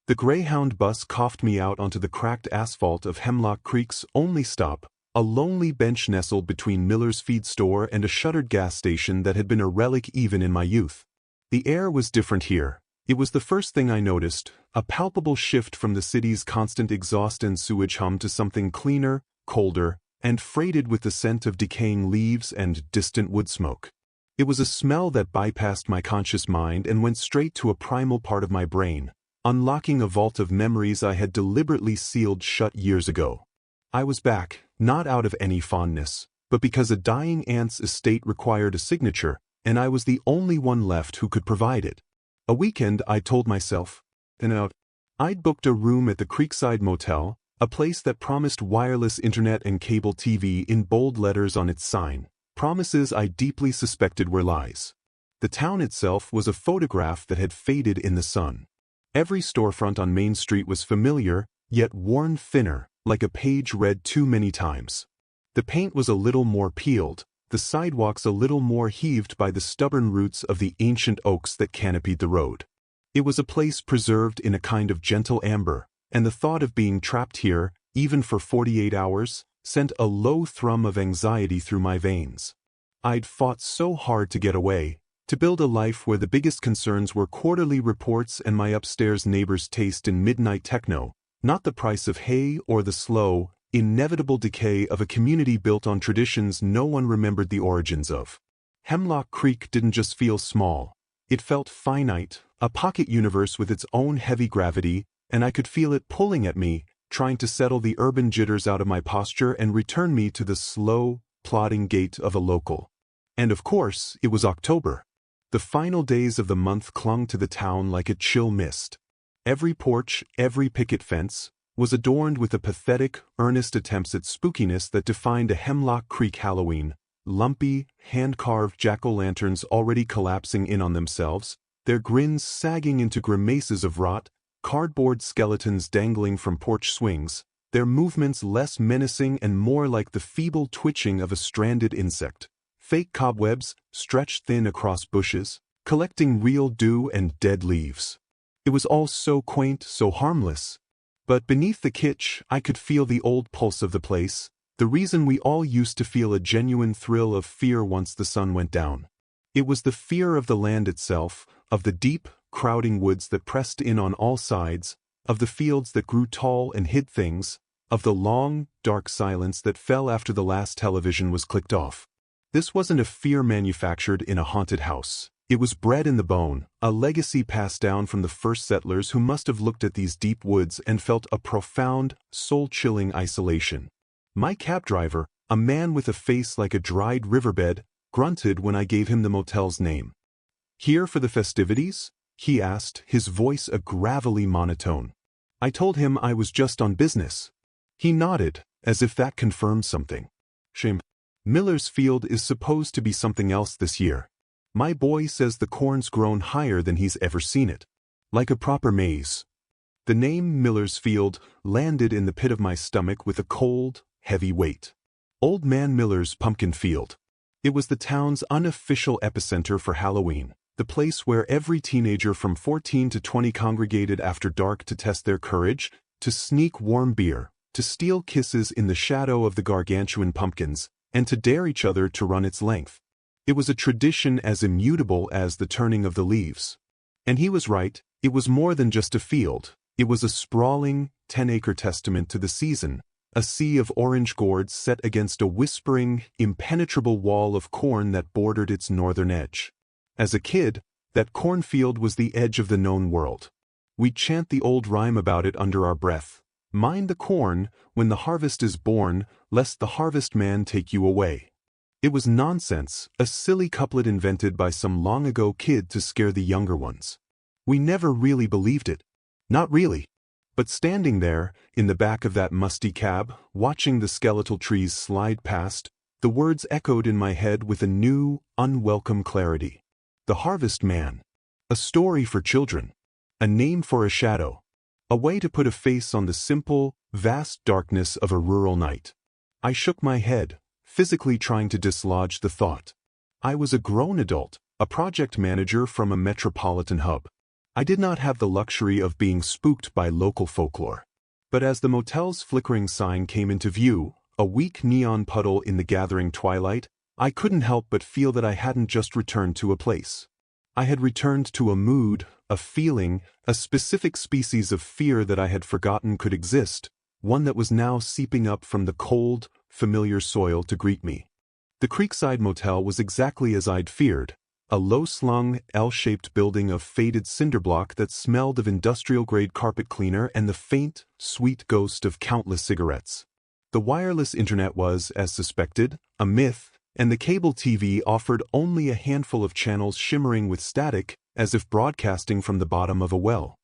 The Greyhound bus coughed me out onto the cracked asphalt of Hemlock Creek's only stop, a lonely bench nestled between Miller's feed store and a shuttered gas station that had been a relic even in my youth. The air was different here. It was the first thing I noticed, a palpable shift from the city's constant exhaust and sewage hum to something cleaner, colder, and freighted with the scent of decaying leaves and distant wood smoke. It was a smell that bypassed my conscious mind and went straight to a primal part of my brain, unlocking a vault of memories I had deliberately sealed shut years ago. I was back, not out of any fondness, but because a dying aunt's estate required a signature, and I was the only one left who could provide it. A weekend, I told myself. I'd booked a room at the Creekside Motel, a place that promised wireless internet and cable TV in bold letters on its sign, promises I deeply suspected were lies. The town itself was a photograph that had faded in the sun. Every storefront on Main Street was familiar, yet worn thinner, like a page read too many times. The paint was a little more peeled, the sidewalks a little more heaved by the stubborn roots of the ancient oaks that canopied the road. It was a place preserved in a kind of gentle amber, and the thought of being trapped here, even for 48 hours, sent a low thrum of anxiety through my veins. I'd fought so hard to get away, to build a life where the biggest concerns were quarterly reports and my upstairs neighbor's taste in midnight techno, not the price of hay or the slow, inevitable decay of a community built on traditions no one remembered the origins of. Hemlock Creek didn't just feel small. It felt finite, a pocket universe with its own heavy gravity, and I could feel it pulling at me, trying to settle the urban jitters out of my posture and return me to the slow, plodding gait of a local. And of course, it was October. The final days of the month clung to the town like a chill mist. Every porch, every picket fence, was adorned with the pathetic, earnest attempts at spookiness that defined a Hemlock Creek Halloween, lumpy, hand-carved jack-o'-lanterns already collapsing in on themselves, their grins sagging into grimaces of rot, cardboard skeletons dangling from porch swings, their movements less menacing and more like the feeble twitching of a stranded insect. Fake cobwebs, stretched thin across bushes, collecting real dew and dead leaves. It was all so quaint, so harmless. But beneath the kitsch, I could feel the old pulse of the place, the reason we all used to feel a genuine thrill of fear once the sun went down. It was the fear of the land itself, of the deep, crowding woods that pressed in on all sides, of the fields that grew tall and hid things, of the long, dark silence that fell after the last television was clicked off. This wasn't a fear manufactured in a haunted house. It was bred in the bone, a legacy passed down from the first settlers who must have looked at these deep woods and felt a profound, soul-chilling isolation. My cab driver, a man with a face like a dried riverbed, grunted when I gave him the motel's name. "Here for the festivities?" he asked, his voice a gravelly monotone. I told him I was just on business. He nodded, as if that confirmed something. "Shame. Miller's Field is supposed to be something else this year. My boy says the corn's grown higher than he's ever seen it. Like a proper maze." The name Miller's Field landed in the pit of my stomach with a cold, heavy weight. Old Man Miller's pumpkin field. It was the town's unofficial epicenter for Halloween, the place where every teenager from 14 to 20 congregated after dark to test their courage, to sneak warm beer, to steal kisses in the shadow of the gargantuan pumpkins, and to dare each other to run its length. It was a tradition as immutable as the turning of the leaves. And he was right, it was more than just a field, it was a sprawling, 10-acre testament to the season, a sea of orange gourds set against a whispering, impenetrable wall of corn that bordered its northern edge. As a kid, that cornfield was the edge of the known world. We'd chant the old rhyme about it under our breath. "Mind the corn, when the harvest is born, lest the harvest man take you away." It was nonsense, a silly couplet invented by some long-ago kid to scare the younger ones. We never really believed it. Not really. But standing there, in the back of that musty cab, watching the skeletal trees slide past, the words echoed in my head with a new, unwelcome clarity. The Harvest Man. A story for children. A name for a shadow. A way to put a face on the simple, vast darkness of a rural night. I shook my head, physically trying to dislodge the thought. I was a grown adult, a project manager from a metropolitan hub. I did not have the luxury of being spooked by local folklore. But as the motel's flickering sign came into view, a weak neon puddle in the gathering twilight, I couldn't help but feel that I hadn't just returned to a place. I had returned to a mood, a feeling, a specific species of fear that I had forgotten could exist, one that was now seeping up from the cold, familiar soil to greet me. The Creekside Motel was exactly as I'd feared, a low-slung, L-shaped building of faded cinder block that smelled of industrial-grade carpet cleaner and the faint, sweet ghost of countless cigarettes. The wireless internet was, as suspected, a myth, and the cable TV offered only a handful of channels shimmering with static, as if broadcasting from the bottom of a well.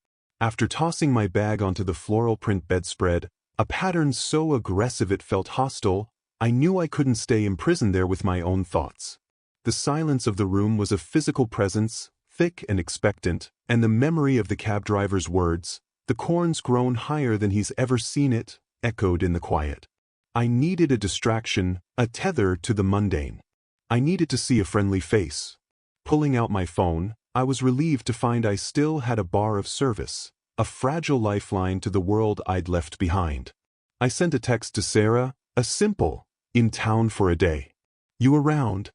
After tossing my bag onto the floral print bedspread, a pattern so aggressive it felt hostile, I knew I couldn't stay imprisoned there with my own thoughts. The silence of the room was a physical presence, thick and expectant, and the memory of the cab driver's words, "The corn's grown higher than he's ever seen it," echoed in the quiet. I needed a distraction, a tether to the mundane. I needed to see a friendly face. Pulling out my phone, I was relieved to find I still had a bar of service, a fragile lifeline to the world I'd left behind. I sent a text to Sarah, a simple, "In town for a day. You around?"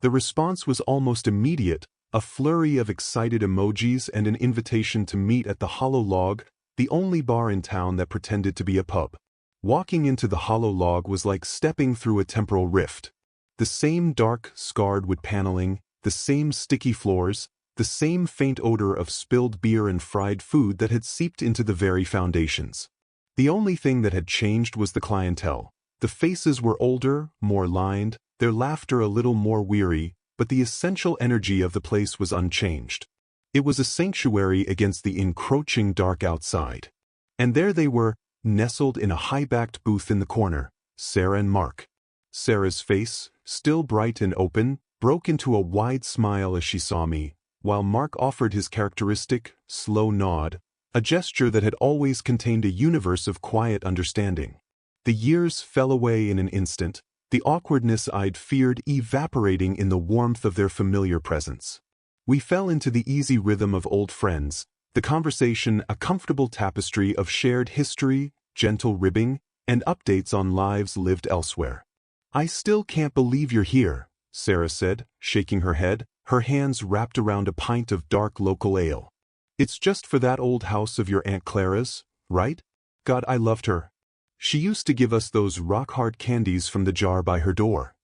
The response was almost immediate, a flurry of excited emojis and an invitation to meet at the Hollow Log, the only bar in town that pretended to be a pub. Walking into the Hollow Log was like stepping through a temporal rift. The same dark, scarred wood paneling, the same sticky floors, the same faint odor of spilled beer and fried food that had seeped into the very foundations. The only thing that had changed was the clientele. The faces were older, more lined, their laughter a little more weary, but the essential energy of the place was unchanged. It was a sanctuary against the encroaching dark outside. And there they were, nestled in a high-backed booth in the corner, Sarah and Mark. Sarah's face, still bright and open, broke into a wide smile as she saw me, while Mark offered his characteristic, slow nod, a gesture that had always contained a universe of quiet understanding. The years fell away in an instant, the awkwardness I'd feared evaporating in the warmth of their familiar presence. We fell into the easy rhythm of old friends, the conversation a comfortable tapestry of shared history, gentle ribbing, and updates on lives lived elsewhere. "I still can't believe you're here," Sarah said, shaking her head, her hands wrapped around a pint of dark local ale. "It's just for that old house of your Aunt Clara's, right? God, I loved her. She used to give us those rock-hard candies from the jar by her door."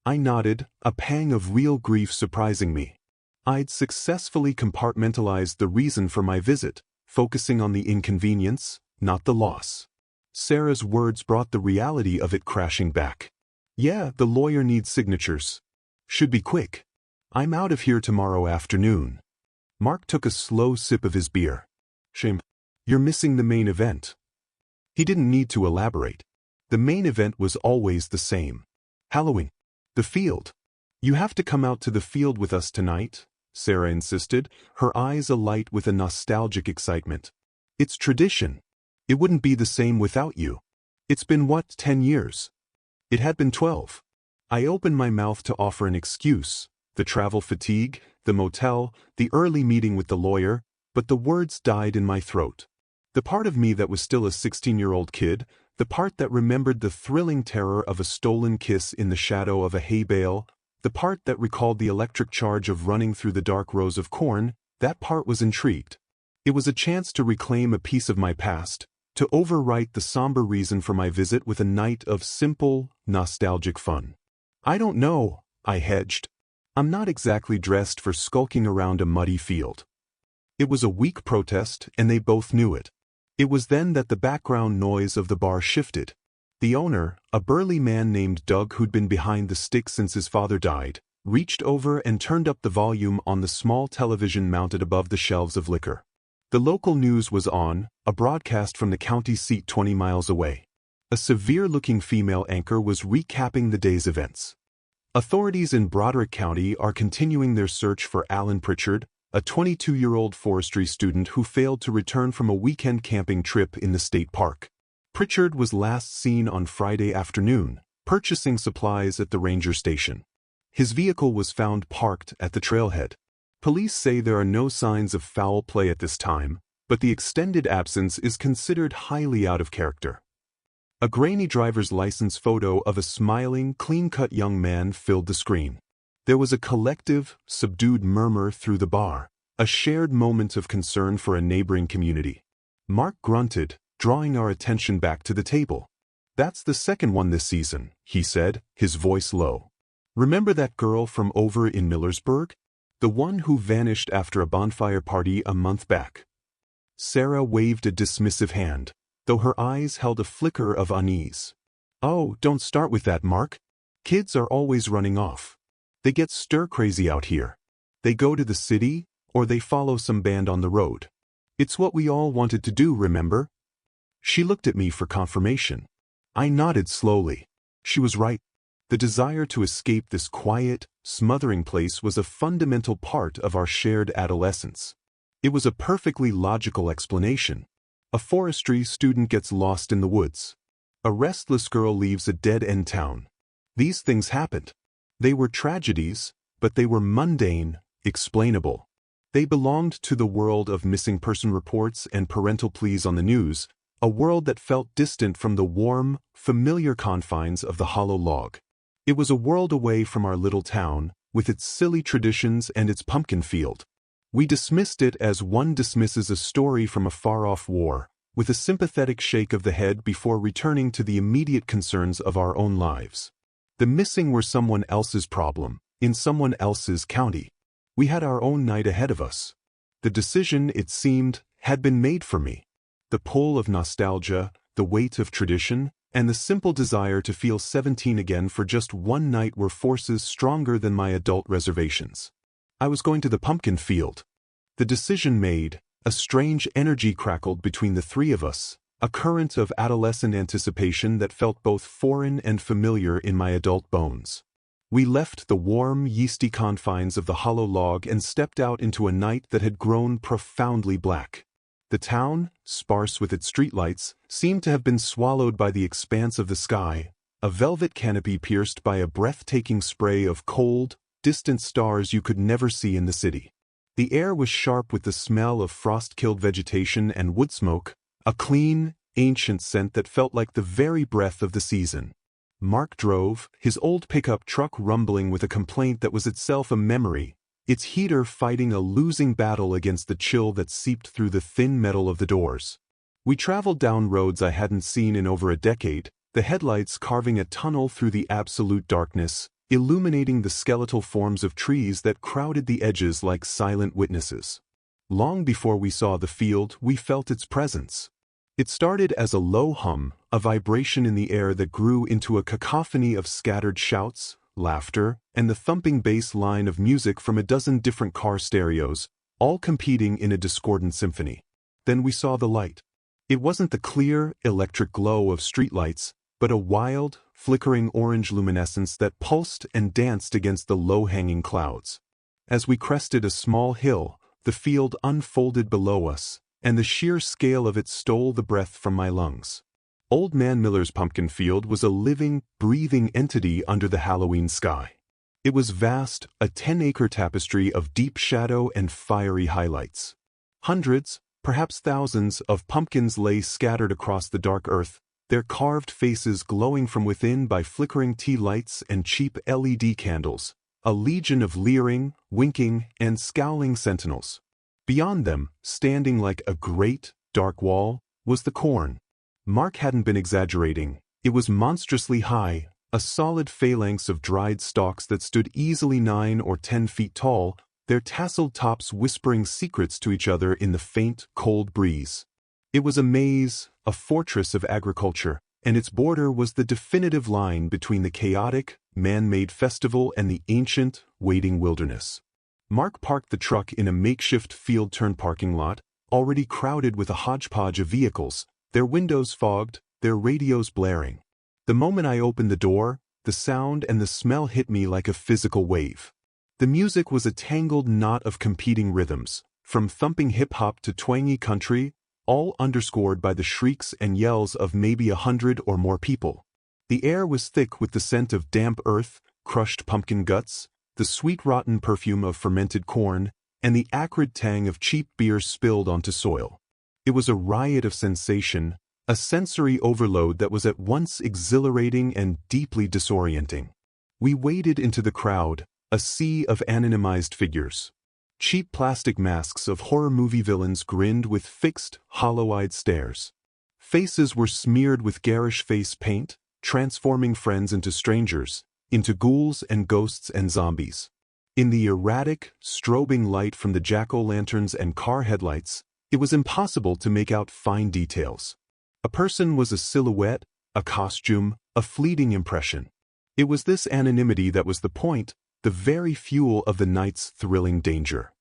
I nodded, a pang of real grief surprising me. I'd successfully compartmentalized the reason for my visit, focusing on the inconvenience, not the loss. Sarah's words brought the reality of it crashing back. "Yeah, the lawyer needs signatures. Should be quick. I'm out of here tomorrow afternoon." Mark took a slow sip of his beer. "Shame. You're missing the main event." He didn't need to elaborate. The main event was always the same. Halloween. The field. "You have to come out to the field with us tonight," Sarah insisted, her eyes alight with a nostalgic excitement. "It's tradition. It wouldn't be the same without you. It's been 10 years? It had been 12. I opened my mouth to offer an excuse, the travel fatigue, the motel, the early meeting with the lawyer, but the words died in my throat. The part of me that was still a 16-year-old kid, the part that remembered the thrilling terror of a stolen kiss in the shadow of a hay bale, the part that recalled the electric charge of running through the dark rows of corn, that part was intrigued. It was a chance to reclaim a piece of my past, to overwrite the somber reason for my visit with a night of simple, nostalgic fun. "I don't know," I hedged. "I'm not exactly dressed for skulking around a muddy field." It was a weak protest, and they both knew it. It was then that the background noise of the bar shifted. The owner, a burly man named Doug who'd been behind the stick since his father died, reached over and turned up the volume on the small television mounted above the shelves of liquor. The local news was on, a broadcast from the county seat 20 miles away. A severe-looking female anchor was recapping the day's events. Authorities in Broderick County are continuing their search for Alan Pritchard, a 22-year-old forestry student who failed to return from a weekend camping trip in the state park. Pritchard was last seen on Friday afternoon, purchasing supplies at the ranger station. His vehicle was found parked at the trailhead. Police say there are no signs of foul play at this time, but the extended absence is considered highly out of character. A grainy driver's license photo of a smiling, clean-cut young man filled the screen. There was a collective, subdued murmur through the bar, a shared moment of concern for a neighboring community. Mark grunted, drawing our attention back to the table. "That's the second one this season," he said, his voice low. "Remember that girl from over in Millersburg? The one who vanished after a bonfire party a month back?" Sarah waved a dismissive hand, though her eyes held a flicker of unease. "Oh, don't start with that, Mark. Kids are always running off. They get stir-crazy out here. They go to the city, or they follow some band on the road. It's what we all wanted to do, remember?" She looked at me for confirmation. I nodded slowly. She was right. The desire to escape this quiet, smothering place was a fundamental part of our shared adolescence. It was a perfectly logical explanation. A forestry student gets lost in the woods. A restless girl leaves a dead-end town. These things happened. They were tragedies, but they were mundane, explainable. They belonged to the world of missing person reports and parental pleas on the news, a world that felt distant from the warm, familiar confines of the hollow log. It was a world away from our little town, with its silly traditions and its pumpkin field. We dismissed it as one dismisses a story from a far-off war, with a sympathetic shake of the head before returning to the immediate concerns of our own lives. The missing were someone else's problem, in someone else's county. We had our own night ahead of us. The decision, it seemed, had been made for me. The pull of nostalgia, the weight of tradition, and the simple desire to feel 17 again for just one night were forces stronger than my adult reservations. I was going to the pumpkin field. The decision made, a strange energy crackled between the three of us, a current of adolescent anticipation that felt both foreign and familiar in my adult bones. We left the warm, yeasty confines of the hollow log and stepped out into a night that had grown profoundly black. The town, sparse with its streetlights, seemed to have been swallowed by the expanse of the sky, a velvet canopy pierced by a breathtaking spray of cold, distant stars you could never see in the city. The air was sharp with the smell of frost-killed vegetation and wood smoke, a clean, ancient scent that felt like the very breath of the season. Mark drove, his old pickup truck rumbling with a complaint that was itself a memory, its heater fighting a losing battle against the chill that seeped through the thin metal of the doors. We traveled down roads I hadn't seen in over a decade, the headlights carving a tunnel through the absolute darkness, illuminating the skeletal forms of trees that crowded the edges like silent witnesses. Long before we saw the field, we felt its presence. It started as a low hum, a vibration in the air that grew into a cacophony of scattered shouts, laughter, and the thumping bass line of music from a dozen different car stereos, all competing in a discordant symphony. Then we saw the light. It wasn't the clear, electric glow of streetlights, but a wild, flickering orange luminescence that pulsed and danced against the low-hanging clouds. As we crested a small hill, the field unfolded below us, and the sheer scale of it stole the breath from my lungs. Old Man Miller's pumpkin field was a living, breathing entity under the Halloween sky. It was vast, a 10-acre tapestry of deep shadow and fiery highlights. Hundreds, perhaps thousands, of pumpkins lay scattered across the dark earth, their carved faces glowing from within by flickering tea lights and cheap LED candles, a legion of leering, winking, and scowling sentinels. Beyond them, standing like a great, dark wall, was the corn. Mark hadn't been exaggerating. It was monstrously high, a solid phalanx of dried stalks that stood easily 9 or 10 feet tall, their tasseled tops whispering secrets to each other in the faint, cold breeze. It was a maze, a fortress of agriculture, and its border was the definitive line between the chaotic, man-made festival and the ancient, waiting wilderness. Mark parked the truck in a makeshift field-turn parking lot, already crowded with a hodgepodge of vehicles, their windows fogged, their radios blaring. The moment I opened the door, the sound and the smell hit me like a physical wave. The music was a tangled knot of competing rhythms, from thumping hip-hop to twangy country, all underscored by the shrieks and yells of maybe 100 or more people. The air was thick with the scent of damp earth, crushed pumpkin guts, the sweet rotten perfume of fermented corn, and the acrid tang of cheap beer spilled onto soil. It was a riot of sensation, a sensory overload that was at once exhilarating and deeply disorienting. We waded into the crowd, a sea of anonymized figures. Cheap plastic masks of horror movie villains grinned with fixed, hollow-eyed stares. Faces were smeared with garish face paint, transforming friends into strangers, into ghouls and ghosts and zombies. In the erratic, strobing light from the jack-o'-lanterns and car headlights, it was impossible to make out fine details. A person was a silhouette, a costume, a fleeting impression. It was this anonymity that was the point, the very fuel of the night's thrilling danger.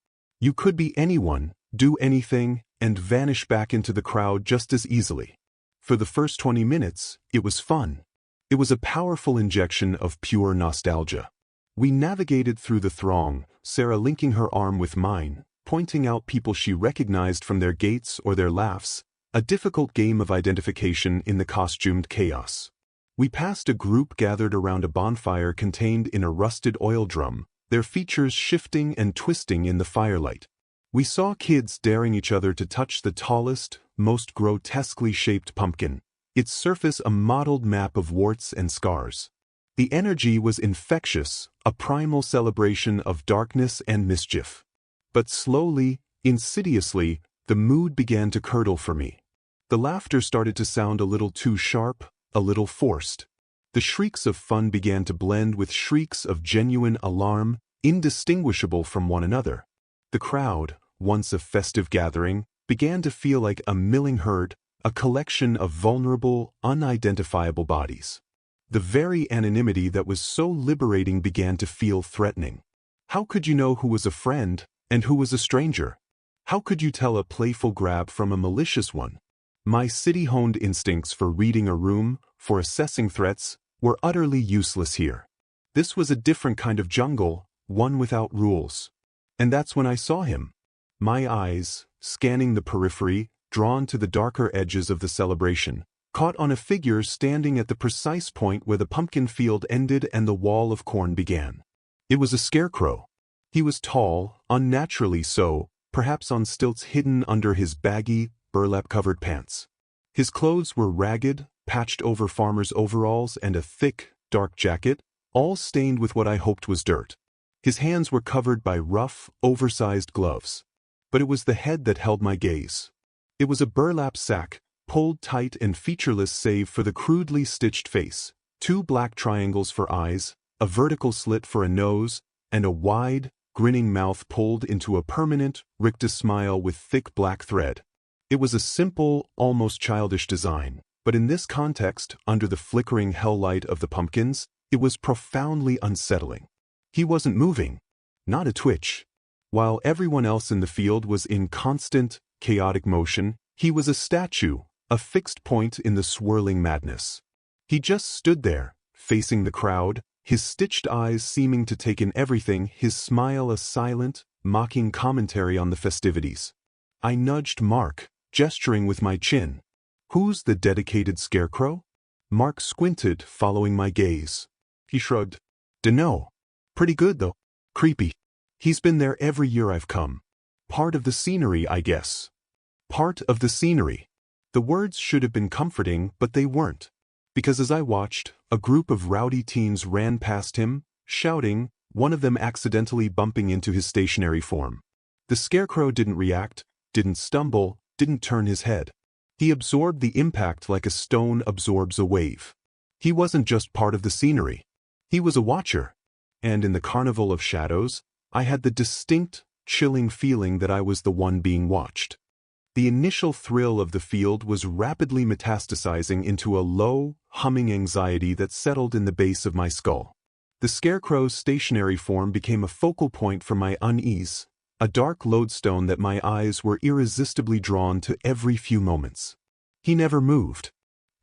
You could be anyone, do anything, and vanish back into the crowd just as easily. For the first 20 minutes, it was fun. It was a powerful injection of pure nostalgia. We navigated through the throng, Sarah linking her arm with mine, pointing out people she recognized from their gaits or their laughs, a difficult game of identification in the costumed chaos. We passed a group gathered around a bonfire contained in a rusted oil drum, their features shifting and twisting in the firelight. We saw kids daring each other to touch the tallest, most grotesquely shaped pumpkin, its surface a mottled map of warts and scars. The energy was infectious, a primal celebration of darkness and mischief. But slowly, insidiously, the mood began to curdle for me. The laughter started to sound a little too sharp, a little forced. The shrieks of fun began to blend with shrieks of genuine alarm, indistinguishable from one another. The crowd, once a festive gathering, began to feel like a milling herd, a collection of vulnerable, unidentifiable bodies. The very anonymity that was so liberating began to feel threatening. How could you know who was a friend and who was a stranger? How could you tell a playful grab from a malicious one? My city-honed instincts for reading a room, for assessing threats, were utterly useless here. This was a different kind of jungle, one without rules. And that's when I saw him. My eyes, scanning the periphery, drawn to the darker edges of the celebration, caught on a figure standing at the precise point where the pumpkin field ended and the wall of corn began. It was a scarecrow. He was tall, unnaturally so, perhaps on stilts hidden under his baggy, burlap-covered pants. His clothes were ragged, patched-over farmer's overalls and a thick, dark jacket, all stained with what I hoped was dirt. His hands were covered by rough, oversized gloves. But it was the head that held my gaze. It was a burlap sack, pulled tight and featureless save for the crudely stitched face, 2 black triangles for eyes, a vertical slit for a nose, and a wide, grinning mouth pulled into a permanent, rictus smile with thick black thread. It was a simple, almost childish design, but in this context, under the flickering hell light of the pumpkins, it was profoundly unsettling. He wasn't moving, not a twitch. While everyone else in the field was in constant, chaotic motion, he was a statue, a fixed point in the swirling madness. He just stood there, facing the crowd, his stitched eyes seeming to take in everything, his smile a silent, mocking commentary on the festivities. I nudged Mark, gesturing with my chin. "Who's the dedicated scarecrow?" Mark squinted, following my gaze. He shrugged. "Dunno. Pretty good, though. Creepy. He's been there every year I've come. Part of the scenery, I guess." Part of the scenery. The words should have been comforting, but they weren't. Because as I watched, a group of rowdy teens ran past him, shouting, one of them accidentally bumping into his stationary form. The scarecrow didn't react, didn't stumble, didn't turn his head. He absorbed the impact like a stone absorbs a wave. He wasn't just part of the scenery. He was a watcher. And in the carnival of shadows, I had the distinct, chilling feeling that I was the one being watched. The initial thrill of the field was rapidly metastasizing into a low, humming anxiety that settled in the base of my skull. The scarecrow's stationary form became a focal point for my unease, a dark lodestone that my eyes were irresistibly drawn to every few moments. He never moved.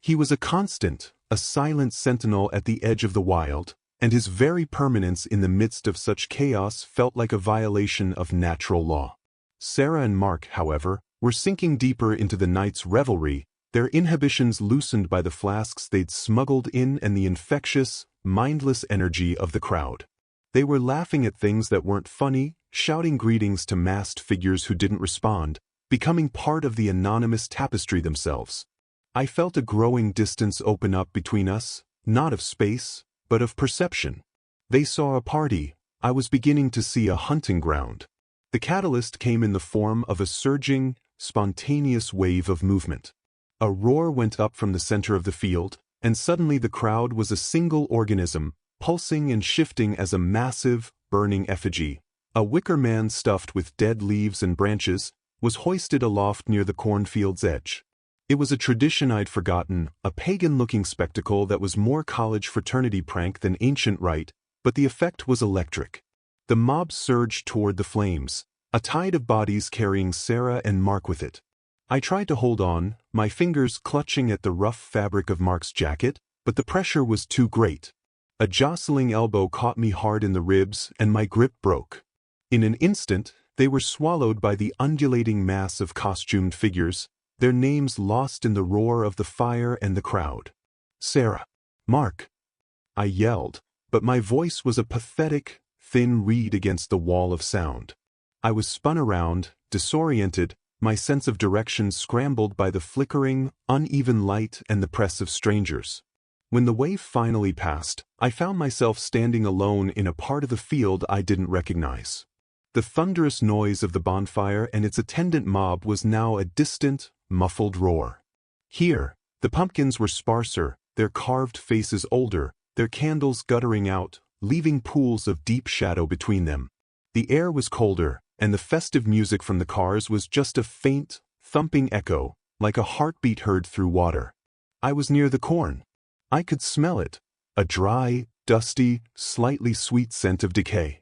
He was a constant, a silent sentinel at the edge of the wild, and his very permanence in the midst of such chaos felt like a violation of natural law. Sarah and Mark, however, were sinking deeper into the night's revelry, their inhibitions loosened by the flasks they'd smuggled in and the infectious, mindless energy of the crowd. They were laughing at things that weren't funny, shouting greetings to masked figures who didn't respond, becoming part of the anonymous tapestry themselves. I felt a growing distance open up between us, not of space, but of perception. They saw a party, I was beginning to see a hunting ground. The catalyst came in the form of a surging, spontaneous wave of movement. A roar went up from the center of the field, and suddenly the crowd was a single organism, pulsing and shifting as a massive, burning effigy. A wicker man stuffed with dead leaves and branches was hoisted aloft near the cornfield's edge. It was a tradition I'd forgotten, a pagan-looking spectacle that was more college fraternity prank than ancient rite, but the effect was electric. The mob surged toward the flames, a tide of bodies carrying Sarah and Mark with it. I tried to hold on, my fingers clutching at the rough fabric of Mark's jacket, but the pressure was too great. A jostling elbow caught me hard in the ribs and my grip broke. In an instant, they were swallowed by the undulating mass of costumed figures, their names lost in the roar of the fire and the crowd. "Sarah! Mark!" I yelled, but my voice was a pathetic, thin reed against the wall of sound. I was spun around, disoriented, my sense of direction scrambled by the flickering, uneven light and the press of strangers. When the wave finally passed, I found myself standing alone in a part of the field I didn't recognize. The thunderous noise of the bonfire and its attendant mob was now a distant, muffled roar. Here, the pumpkins were sparser, their carved faces older, their candles guttering out, leaving pools of deep shadow between them. The air was colder, and the festive music from the cars was just a faint, thumping echo, like a heartbeat heard through water. I was near the corn. I could smell it, a dry, dusty, slightly sweet scent of decay.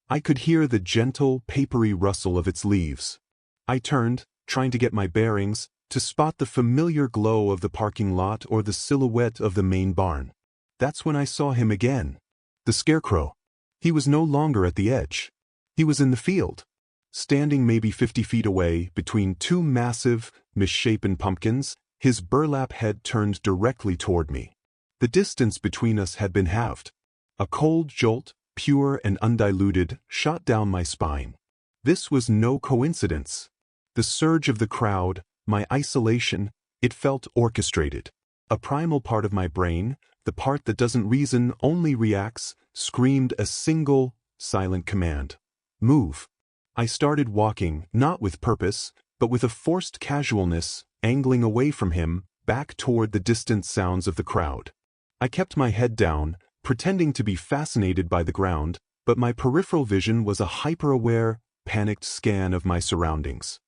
I could hear the gentle, papery rustle of its leaves. I turned, trying to get my bearings, to spot the familiar glow of the parking lot or the silhouette of the main barn. That's when I saw him again. The scarecrow. He was no longer at the edge. He was in the field, standing maybe 50 feet away between two massive, misshapen pumpkins, his burlap head turned directly toward me. The distance between us had been halved. A cold jolt, pure and undiluted, shot down my spine. This was no coincidence. The surge of the crowd, my isolation, it felt orchestrated. A primal part of my brain, the part that doesn't reason, only reacts, screamed a single, silent command. Move. I started walking, not with purpose, but with a forced casualness, angling away from him, back toward the distant sounds of the crowd. I kept my head down, pretending to be fascinated by the ground, but my peripheral vision was a hyper-aware, panicked scan of my surroundings.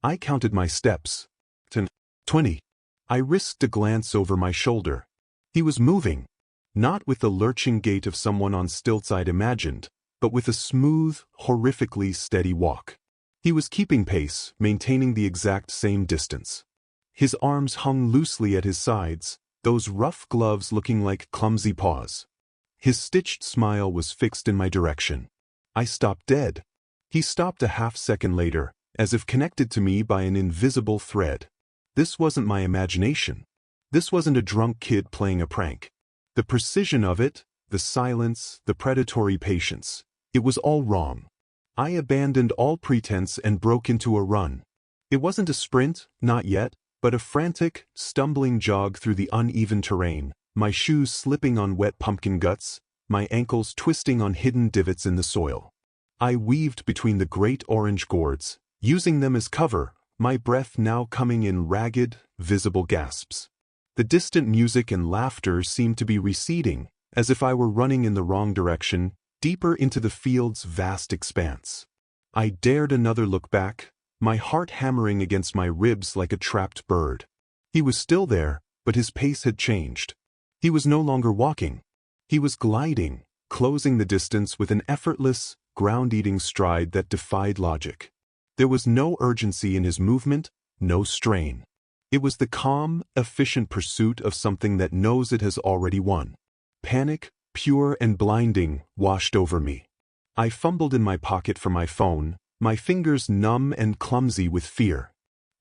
I counted my steps. 10, 20. I risked a glance over my shoulder. He was moving, not with the lurching gait of someone on stilts I'd imagined, but with a smooth, horrifically steady walk. He was keeping pace, maintaining the exact same distance. His arms hung loosely at his sides, those rough gloves looking like clumsy paws. His stitched smile was fixed in my direction. I stopped dead. He stopped a half-second later, as if connected to me by an invisible thread. This wasn't my imagination. This wasn't a drunk kid playing a prank. The precision of it, the silence, the predatory patience, it was all wrong. I abandoned all pretense and broke into a run. It wasn't a sprint, not yet, but a frantic, stumbling jog through the uneven terrain, my shoes slipping on wet pumpkin guts, my ankles twisting on hidden divots in the soil. I weaved between the great orange gourds, using them as cover, my breath now coming in ragged, visible gasps. The distant music and laughter seemed to be receding, as if I were running in the wrong direction, deeper into the field's vast expanse. I dared another look back, my heart hammering against my ribs like a trapped bird. He was still there, but his pace had changed. He was no longer walking. He was gliding, closing the distance with an effortless, ground-eating stride that defied logic. There was no urgency in his movement, no strain. It was the calm, efficient pursuit of something that knows it has already won. Panic, pure and blinding, washed over me. I fumbled in my pocket for my phone, my fingers numb and clumsy with fear.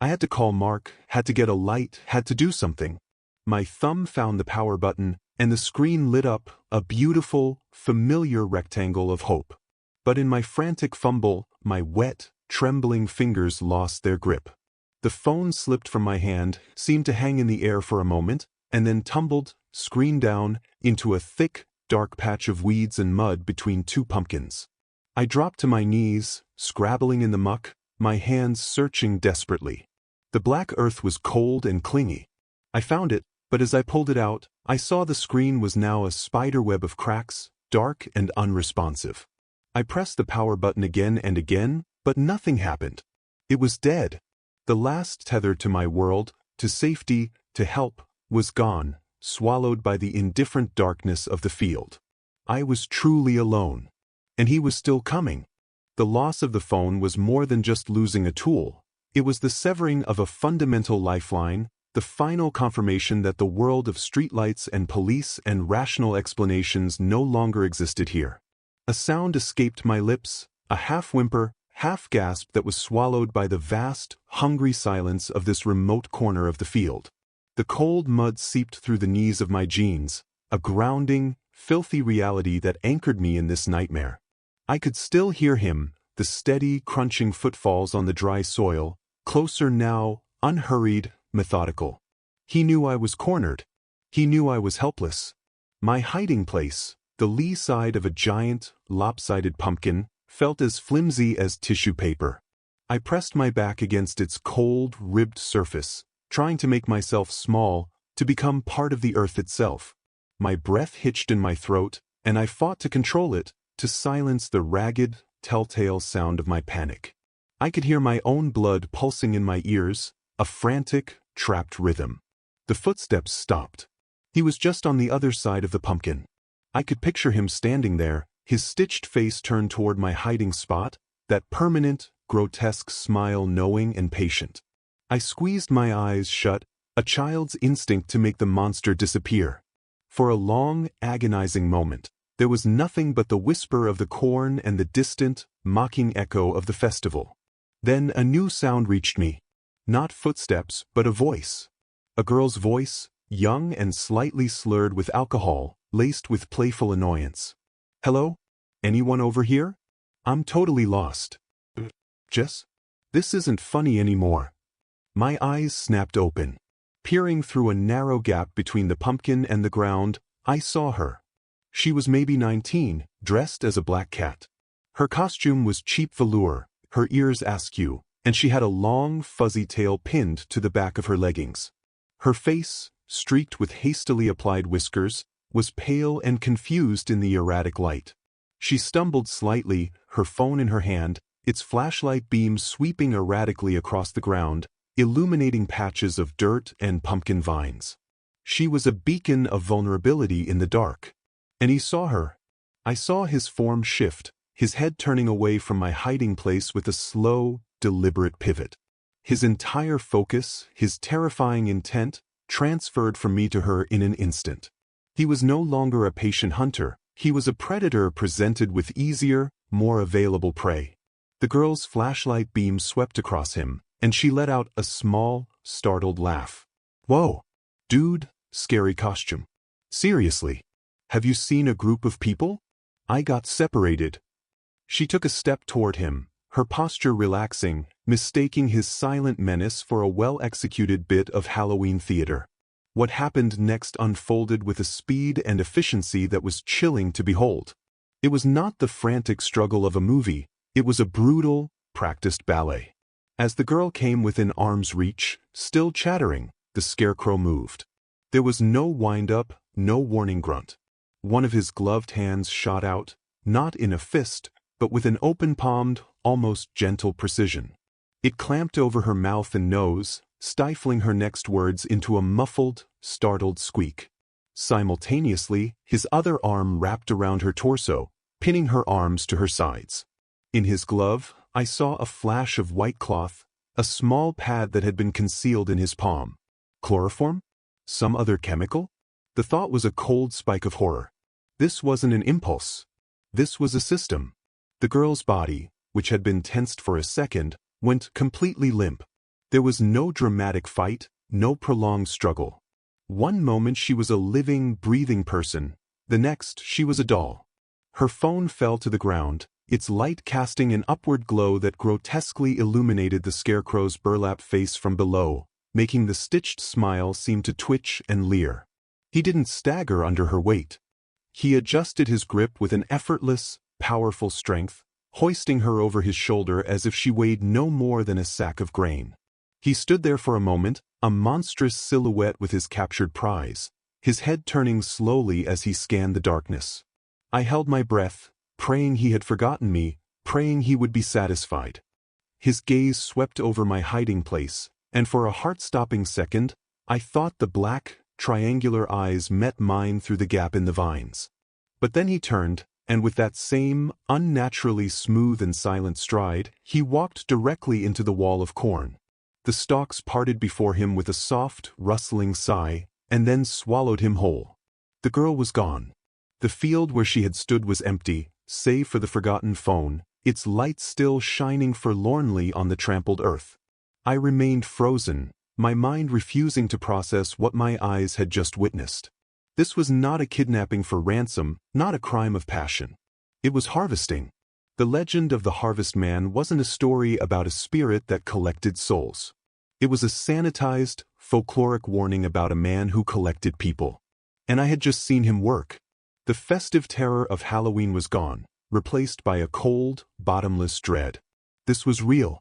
I had to call Mark, had to get a light, had to do something. My thumb found the power button, and the screen lit up, a beautiful, familiar rectangle of hope. But in my frantic fumble, my wet, trembling fingers lost their grip. The phone slipped from my hand, seemed to hang in the air for a moment, and then tumbled, screen down, into a thick, dark patch of weeds and mud between two pumpkins. I dropped to my knees, scrabbling in the muck, my hands searching desperately. The black earth was cold and clingy. I found it, but as I pulled it out, I saw the screen was now a spiderweb of cracks, dark and unresponsive. I pressed the power button again and again, but nothing happened. It was dead. The last tether to my world, to safety, to help, was gone, swallowed by the indifferent darkness of the field. I was truly alone. And he was still coming. The loss of the phone was more than just losing a tool. It was the severing of a fundamental lifeline, the final confirmation that the world of streetlights and police and rational explanations no longer existed here. A sound escaped my lips, a half-whimper, half-gasp that was swallowed by the vast, hungry silence of this remote corner of the field. The cold mud seeped through the knees of my jeans, a grounding, filthy reality that anchored me in this nightmare. I could still hear him, the steady, crunching footfalls on the dry soil, closer now, unhurried, methodical. He knew I was cornered. He knew I was helpless. My hiding place, the lee side of a giant, lopsided pumpkin, felt as flimsy as tissue paper. I pressed my back against its cold, ribbed surface, trying to make myself small, to become part of the earth itself. My breath hitched in my throat, and I fought to control it, to silence the ragged, telltale sound of my panic. I could hear my own blood pulsing in my ears, a frantic, trapped rhythm. The footsteps stopped. He was just on the other side of the pumpkin. I could picture him standing there, his stitched face turned toward my hiding spot, that permanent, grotesque smile knowing and patient. I squeezed my eyes shut, a child's instinct to make the monster disappear. For a long, agonizing moment, there was nothing but the whisper of the corn and the distant, mocking echo of the festival. Then a new sound reached me. Not footsteps, but a voice. A girl's voice, young and slightly slurred with alcohol, laced with playful annoyance. "Hello? Anyone over here? I'm totally lost." "Jess? This isn't funny anymore." My eyes snapped open. Peering through a narrow gap between the pumpkin and the ground, I saw her. She was maybe 19, dressed as a black cat. Her costume was cheap velour, her ears askew, and she had a long, fuzzy tail pinned to the back of her leggings. Her face, streaked with hastily applied whiskers, was pale and confused in the erratic light. She stumbled slightly, her phone in her hand, its flashlight beam sweeping erratically across the ground, illuminating patches of dirt and pumpkin vines. She was a beacon of vulnerability in the dark. And he saw her. I saw his form shift, his head turning away from my hiding place with a slow, deliberate pivot. His entire focus, his terrifying intent, transferred from me to her in an instant. He was no longer a patient hunter, he was a predator presented with easier, more available prey. The girl's flashlight beam swept across him, and she let out a small, startled laugh. "Whoa, dude, scary costume. Seriously. Have you seen a group of people? I got separated." She took a step toward him, her posture relaxing, mistaking his silent menace for a well-executed bit of Halloween theater. What happened next unfolded with a speed and efficiency that was chilling to behold. It was not the frantic struggle of a movie, it was a brutal, practiced ballet. As the girl came within arm's reach, still chattering, the scarecrow moved. There was no wind-up, no warning grunt. One of his gloved hands shot out, not in a fist, but with an open-palmed, almost gentle precision. It clamped over her mouth and nose, stifling her next words into a muffled, startled squeak. Simultaneously, his other arm wrapped around her torso, pinning her arms to her sides. In his glove, I saw a flash of white cloth, a small pad that had been concealed in his palm. Chloroform? Some other chemical? The thought was a cold spike of horror. This wasn't an impulse. This was a system. The girl's body, which had been tensed for a second, went completely limp. There was no dramatic fight, no prolonged struggle. One moment she was a living, breathing person, the next she was a doll. Her phone fell to the ground, its light casting an upward glow that grotesquely illuminated the scarecrow's burlap face from below, making the stitched smile seem to twitch and leer. He didn't stagger under her weight. He adjusted his grip with an effortless, powerful strength, hoisting her over his shoulder as if she weighed no more than a sack of grain. He stood there for a moment, a monstrous silhouette with his captured prize, his head turning slowly as he scanned the darkness. I held my breath, praying he had forgotten me, praying he would be satisfied. His gaze swept over my hiding place, and for a heart-stopping second, I thought the black, triangular eyes met mine through the gap in the vines. But then he turned, and with that same, unnaturally smooth and silent stride, he walked directly into the wall of corn. The stalks parted before him with a soft, rustling sigh, and then swallowed him whole. The girl was gone. The field where she had stood was empty, save for the forgotten phone, its light still shining forlornly on the trampled earth. I remained frozen, my mind refusing to process what my eyes had just witnessed. This was not a kidnapping for ransom, not a crime of passion. It was harvesting. The legend of the Harvest Man wasn't a story about a spirit that collected souls. It was a sanitized, folkloric warning about a man who collected people. And I had just seen him work. The festive terror of Halloween was gone, replaced by a cold, bottomless dread. This was real.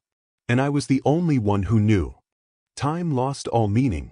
And I was the only one who knew. Time lost all meaning.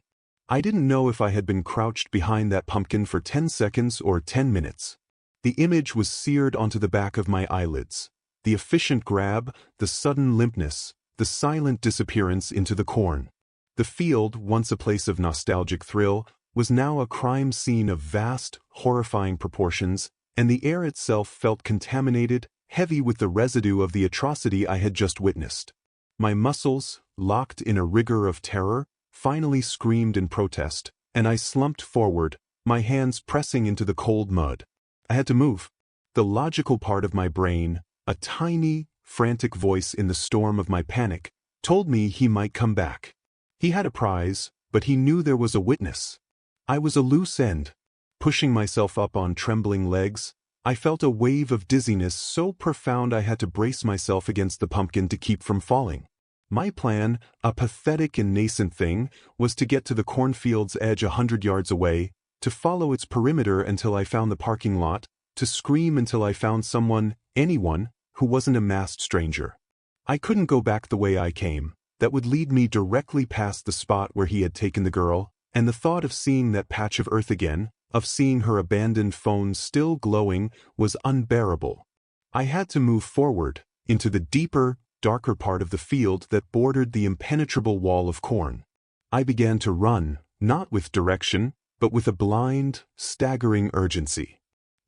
I didn't know if I had been crouched behind that pumpkin for 10 seconds or 10 minutes. The image was seared onto the back of my eyelids. The efficient grab, the sudden limpness, the silent disappearance into the corn. The field, once a place of nostalgic thrill, was now a crime scene of vast, horrifying proportions, and the air itself felt contaminated, heavy with the residue of the atrocity I had just witnessed. My muscles, locked in a rigor of terror, finally screamed in protest, and I slumped forward, my hands pressing into the cold mud. I had to move. The logical part of my brain, a tiny, frantic voice in the storm of my panic, told me he might come back. He had a prize, but he knew there was a witness. I was a loose end. Pushing myself up on trembling legs, I felt a wave of dizziness so profound I had to brace myself against the pumpkin to keep from falling. My plan, a pathetic and nascent thing, was to get to the cornfield's edge 100 yards away, to follow its perimeter until I found the parking lot, to scream until I found someone, anyone, who wasn't a masked stranger. I couldn't go back the way I came. That would lead me directly past the spot where he had taken the girl, and the thought of seeing that patch of earth again, of seeing her abandoned phone still glowing, was unbearable. I had to move forward, into the deeper, darker part of the field that bordered the impenetrable wall of corn. I began to run, not with direction, but with a blind, staggering urgency.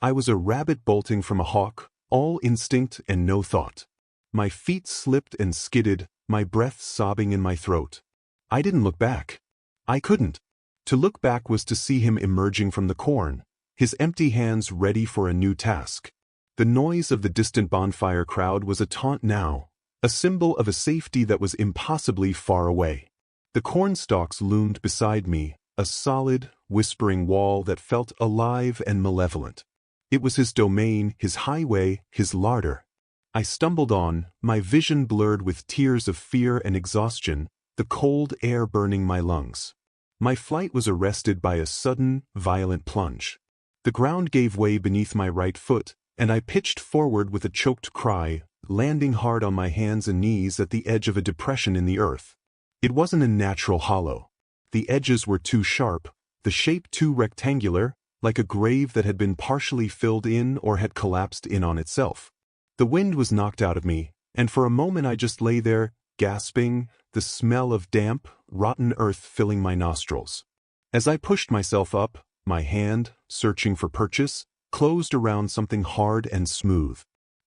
I was a rabbit bolting from a hawk, all instinct and no thought. My feet slipped and skidded, my breath sobbing in my throat. I didn't look back. I couldn't. To look back was to see him emerging from the corn, his empty hands ready for a new task. The noise of the distant bonfire crowd was a taunt now, a symbol of a safety that was impossibly far away. The cornstalks loomed beside me, a solid, whispering wall that felt alive and malevolent. It was his domain, his highway, his larder. I stumbled on, my vision blurred with tears of fear and exhaustion, the cold air burning my lungs. My flight was arrested by a sudden, violent plunge. The ground gave way beneath my right foot, and I pitched forward with a choked cry, landing hard on my hands and knees at the edge of a depression in the earth. It wasn't a natural hollow. The edges were too sharp, the shape too rectangular, like a grave that had been partially filled in or had collapsed in on itself. The wind was knocked out of me, and for a moment I just lay there, gasping, the smell of damp, rotten earth filling my nostrils. As I pushed myself up, my hand, searching for purchase, closed around something hard and smooth.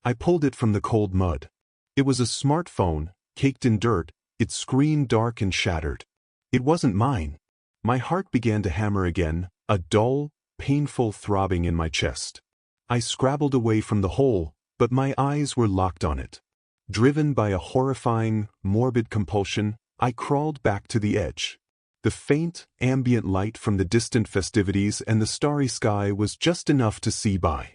I pulled it from the cold mud. It was a smartphone, caked in dirt, its screen dark and shattered. It wasn't mine. My heart began to hammer again, a dull, painful throbbing in my chest. I scrabbled away from the hole, but my eyes were locked on it. Driven by a horrifying, morbid compulsion, I crawled back to the edge. The faint, ambient light from the distant festivities and the starry sky was just enough to see by.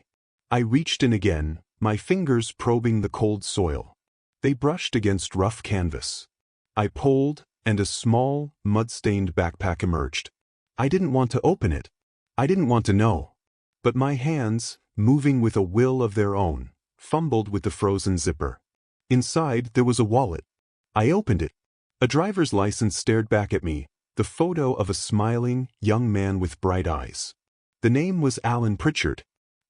I reached in again, my fingers probing the cold soil. They brushed against rough canvas. I pulled, and a small, mud-stained backpack emerged. I didn't want to open it. I didn't want to know. But my hands, moving with a will of their own, fumbled with the frozen zipper. Inside, there was a wallet. I opened it. A driver's license stared back at me, the photo of a smiling, young man with bright eyes. The name was Alan Pritchard,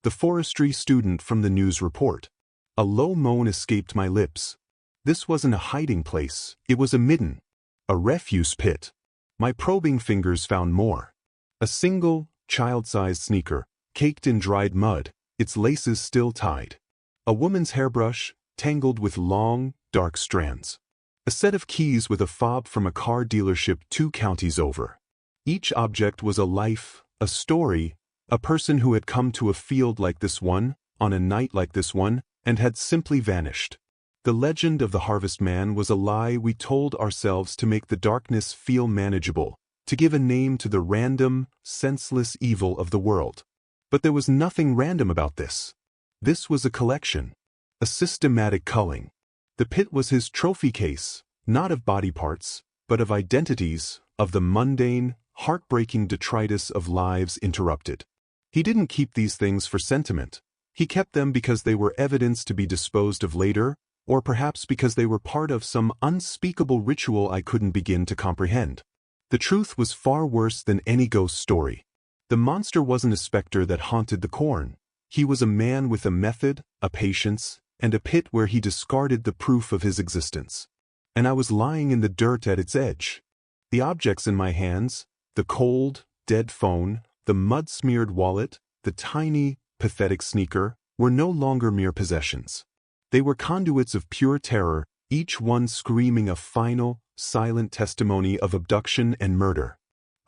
the forestry student from the news report. A low moan escaped my lips. This wasn't a hiding place, it was a midden. A refuse pit. My probing fingers found more. A single, child-sized sneaker, caked in dried mud, its laces still tied. A woman's hairbrush, tangled with long, dark strands. A set of keys with a fob from a car dealership 2 counties over. Each object was a life, a story, a person who had come to a field like this one, on a night like this one, and had simply vanished. The legend of the Harvest Man was a lie we told ourselves to make the darkness feel manageable, to give a name to the random, senseless evil of the world. But there was nothing random about this. This was a collection, a systematic culling. The pit was his trophy case, not of body parts, but of identities, of the mundane, heartbreaking detritus of lives interrupted. He didn't keep these things for sentiment. He kept them because they were evidence to be disposed of later, or perhaps because they were part of some unspeakable ritual I couldn't begin to comprehend. The truth was far worse than any ghost story. The monster wasn't a specter that haunted the corn. He was a man with a method, a patience, and a pit where he discarded the proof of his existence. And I was lying in the dirt at its edge. The objects in my hands, the cold, dead phone, the mud-smeared wallet, the tiny, pathetic sneaker, were no longer mere possessions. They were conduits of pure terror, each one screaming a final, silent testimony of abduction and murder.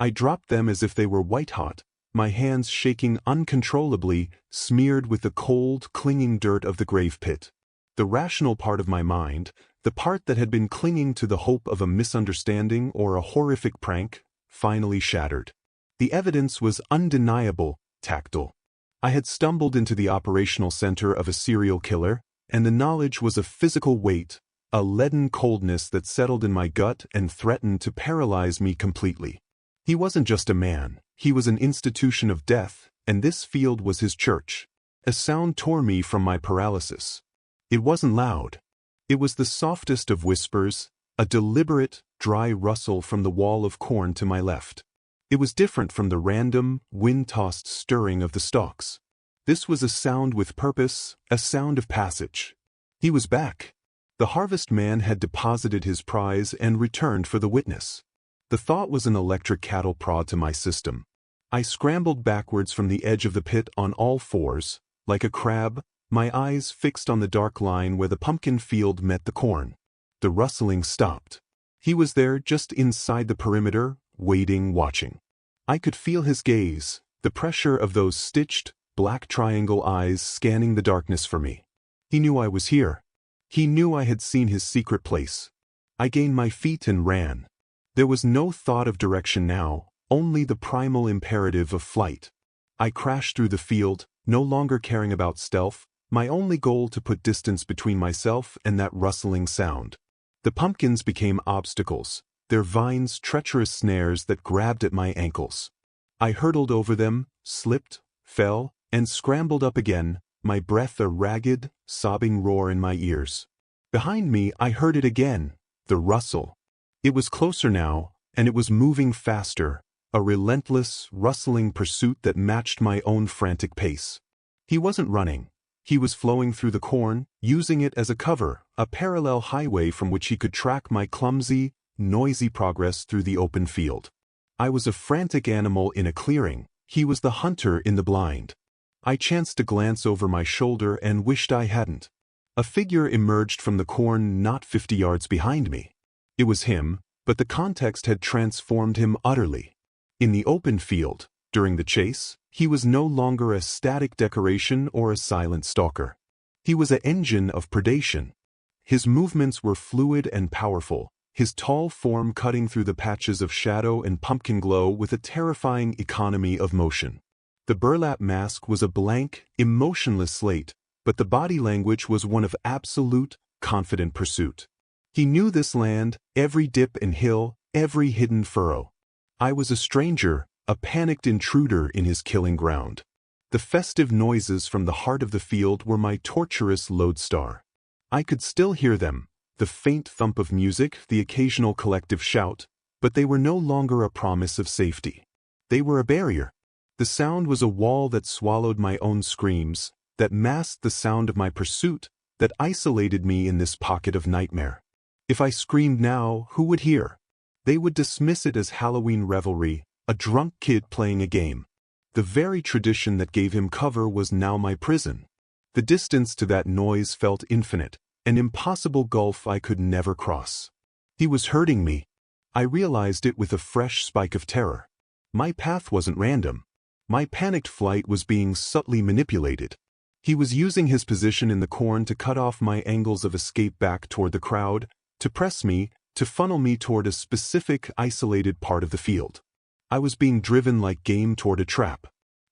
I dropped them as if they were white-hot, my hands shaking uncontrollably, smeared with the cold, clinging dirt of the grave pit. The rational part of my mind, the part that had been clinging to the hope of a misunderstanding or a horrific prank, finally shattered. The evidence was undeniable, tactile. I had stumbled into the operational center of a serial killer, and the knowledge was a physical weight, a leaden coldness that settled in my gut and threatened to paralyze me completely. He wasn't just a man, he was an institution of death, and this field was his church. A sound tore me from my paralysis. It wasn't loud. It was the softest of whispers, a deliberate, dry rustle from the wall of corn to my left. It was different from the random, wind-tossed stirring of the stalks. This was a sound with purpose, a sound of passage. He was back. The Harvest Man had deposited his prize and returned for the witness. The thought was an electric cattle prod to my system. I scrambled backwards from the edge of the pit on all fours, like a crab, my eyes fixed on the dark line where the pumpkin field met the corn. The rustling stopped. He was there just inside the perimeter, waiting, watching. I could feel his gaze, the pressure of those stitched, black triangle eyes scanning the darkness for me. He knew I was here. He knew I had seen his secret place. I gained my feet and ran. There was no thought of direction now, only the primal imperative of flight. I crashed through the field, no longer caring about stealth, my only goal to put distance between myself and that rustling sound. The pumpkins became obstacles, their vines treacherous snares that grabbed at my ankles. I hurtled over them, slipped, fell, and scrambled up again, my breath a ragged, sobbing roar in my ears. Behind me I heard it again, the rustle. It was closer now, and it was moving faster, a relentless, rustling pursuit that matched my own frantic pace. He wasn't running. He was flowing through the corn, using it as a cover, a parallel highway from which he could track my clumsy, noisy progress through the open field. I was a frantic animal in a clearing. He was the hunter in the blind. I chanced to glance over my shoulder and wished I hadn't. A figure emerged from the corn not 50 yards behind me. It was him, but the context had transformed him utterly. In the open field, during the chase, he was no longer a static decoration or a silent stalker. He was an engine of predation. His movements were fluid and powerful, his tall form cutting through the patches of shadow and pumpkin glow with a terrifying economy of motion. The burlap mask was a blank, emotionless slate, but the body language was one of absolute, confident pursuit. He knew this land, every dip and hill, every hidden furrow. I was a stranger, a panicked intruder in his killing ground. The festive noises from the heart of the field were my torturous lodestar. I could still hear them, the faint thump of music, the occasional collective shout, but they were no longer a promise of safety. They were a barrier. The sound was a wall that swallowed my own screams, that masked the sound of my pursuit, that isolated me in this pocket of nightmare. If I screamed now, who would hear? They would dismiss it as Halloween revelry, a drunk kid playing a game. The very tradition that gave him cover was now my prison. The distance to that noise felt infinite, an impossible gulf I could never cross. He was hurting me. I realized it with a fresh spike of terror. My path wasn't random. My panicked flight was being subtly manipulated. He was using his position in the corn to cut off my angles of escape back toward the crowd, to press me, to funnel me toward a specific, isolated part of the field. I was being driven like game toward a trap.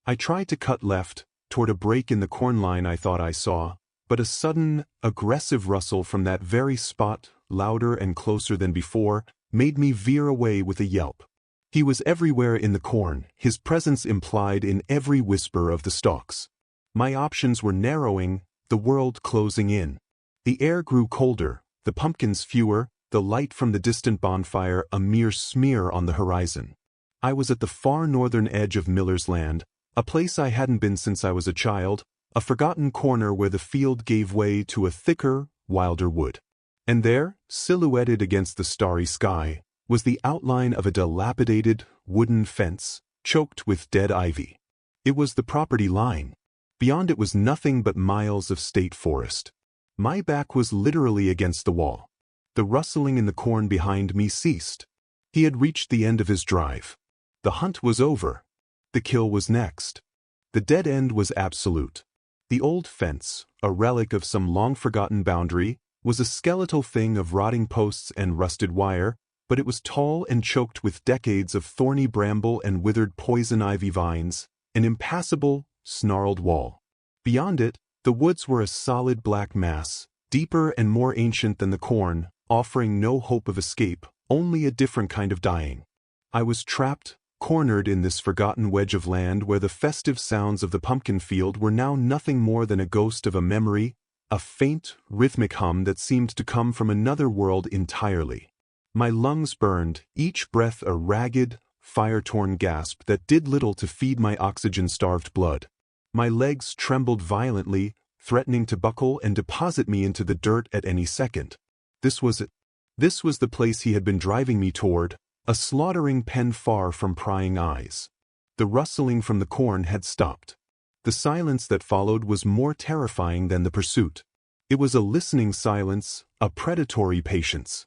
I tried to cut left, toward a break in the corn line I thought I saw, but a sudden, aggressive rustle from that very spot, louder and closer than before, made me veer away with a yelp. He was everywhere in the corn, his presence implied in every whisper of the stalks. My options were narrowing, the world closing in. The air grew colder, the pumpkins fewer, the light from the distant bonfire a mere smear on the horizon. I was at the far northern edge of Miller's Land, a place I hadn't been since I was a child, a forgotten corner where the field gave way to a thicker, wilder wood. And there, silhouetted against the starry sky, was the outline of a dilapidated, wooden fence, choked with dead ivy. It was the property line. Beyond it was nothing but miles of state forest. My back was literally against the wall. The rustling in the corn behind me ceased. He had reached the end of his drive. The hunt was over. The kill was next. The dead end was absolute. The old fence, a relic of some long-forgotten boundary, was a skeletal thing of rotting posts and rusted wire, but it was tall and choked with decades of thorny bramble and withered poison ivy vines, an impassable, snarled wall. Beyond it, the woods were a solid black mass, deeper and more ancient than the corn, offering no hope of escape, only a different kind of dying. I was trapped, cornered in this forgotten wedge of land where the festive sounds of the pumpkin field were now nothing more than a ghost of a memory, a faint, rhythmic hum that seemed to come from another world entirely. My lungs burned, each breath a ragged, fire-torn gasp that did little to feed my oxygen-starved blood. My legs trembled violently, threatening to buckle and deposit me into the dirt at any second. This was it. This was the place he had been driving me toward, a slaughtering pen far from prying eyes. The rustling from the corn had stopped. The silence that followed was more terrifying than the pursuit. It was a listening silence, a predatory patience.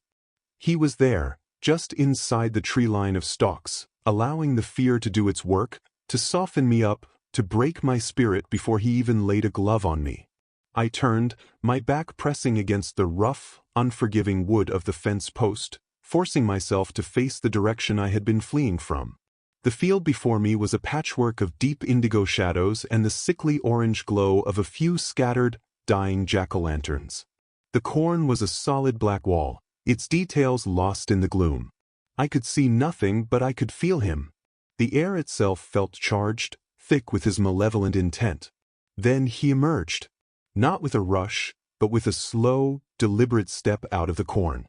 He was there, just inside the tree line of stalks, allowing the fear to do its work, to soften me up, to break my spirit before he even laid a glove on me. I turned, my back pressing against the rough, unforgiving wood of the fence post, forcing myself to face the direction I had been fleeing from. The field before me was a patchwork of deep indigo shadows and the sickly orange glow of a few scattered, dying jack-o'-lanterns. The corn was a solid black wall, its details lost in the gloom. I could see nothing, but I could feel him. The air itself felt charged, thick with his malevolent intent. Then he emerged. Not with a rush, but with a slow, deliberate step out of the corn.